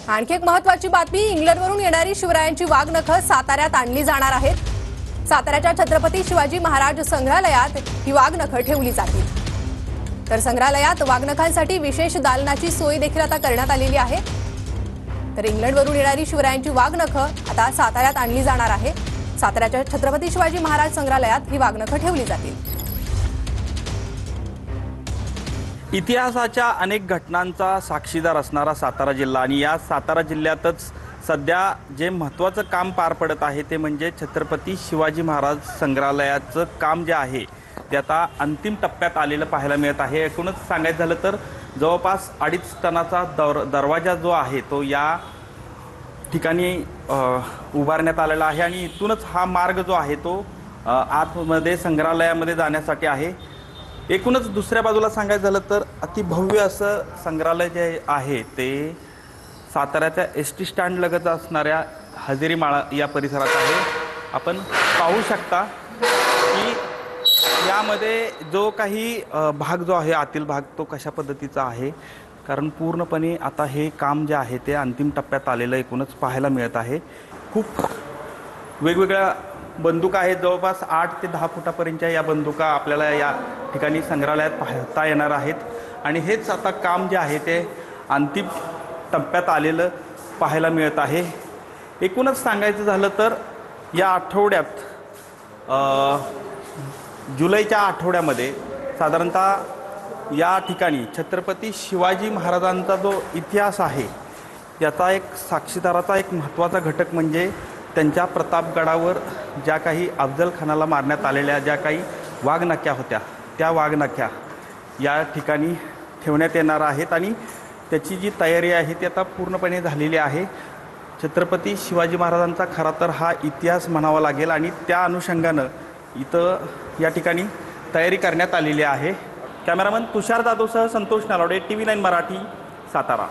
आणखी एक महत्त्वाची बातमी, इंग्लंडवरून येणारी शिवरायांची वाघनखं साताऱ्यात आणली जाणार आहेत। साताऱ्याच्या छत्रपती शिवाजी महाराज संग्रहालयात ही वाघनखं ठेवली जातील। तर संग्रहालयात वाघनखांसाठी विशेष दालनाची सोय देखील आता करण्यात आलेली आहे। तर इंग्लंडवरून येणारी शिवरायांची वाघनखं आता साताऱ्यात आणली जाणार आहे। साताऱ्याच्या छत्रपती शिवाजी महाराज संग्रहालयात ही वाघनखं ठेवली जातील। इतिहासाच्या अनेक घटनांचा साक्षीदार असणारा सातारा जिल्हा आणि या सातारा जिल्ह्यातच सध्या जे महत्त्वाचं काम पार पडत आहे ते म्हणजे छत्रपती शिवाजी महाराज संग्रहालयाचं काम जे आहे ते आता अंतिम टप्प्यात आलेलं पाहायला मिळत आहे। एकूणच सांगायचं झालं तर जवळपास 2.5 टनाचा दरवाजा जो आहे तो या ठिकाणी उभारण्यात आलेला आहे आणि इथूनच हा मार्ग जो आहे तो आतमध्ये संग्रहालयामध्ये जाण्यासाठी आहे। एकूणच दुसऱ्या बाजूला सांगायचं झालं तर अतिभव्य असं संग्रहालय जे आहे ते साताऱ्याच्या एसटी स्टँड लगत असणाऱ्या हजेरी माळा या परिसरात आहे। आपण पाहू शकता की यामध्ये जो काही भाग जो आहे आतील भाग तो कशा पद्धतीचा आहे, कारण पूर्णपणे आता हे काम जे आहे ते अंतिम टप्प्यात आलेलं एकूणच पाहायला मिळत आहे। खूप वेगवेगळ्या बंदुका आहेत, जवळपास 8 ते 10 फुटापर्यंतच्या या बंदुका आपल्याला या ठिकाणी संग्रहालयात पाहता येणार आहेत आणि हेच आता काम जे आहे ते अंतिम टप्प्यात आलेलं पाहायला मिळत आहे। एकूणच सांगायचं झालं तर या आठवड्यात जुलैच्या आठवड्यामध्ये साधारणतः या ठिकाणी छत्रपती शिवाजी महाराजांचा जो इतिहास आहे याचा एक साक्षीदाराचा एक महत्त्वाचा घटक म्हणजे त्यांच्या प्रतापगडावर ज्या काही अफजल खानाला मारण्यात आलेल्या ज्या काही वाघनख्या होत्या त्या वाघनख्या या ठिकाणी ठेवण्यात येणार आहेत आणि त्याची जी तयारी आहे ती आता पूर्णपणे झालेली आहे। छत्रपती शिवाजी महाराजांचा खरा तर हा इतिहास म्हणावा लागेल आणि त्या अनुषंगानं इथं या ठिकाणी तयारी करण्यात आलेली आहे। कॅमेरामन तुषार जाधवसह संतोष नालावडे, TV9 मराठी, सातारा।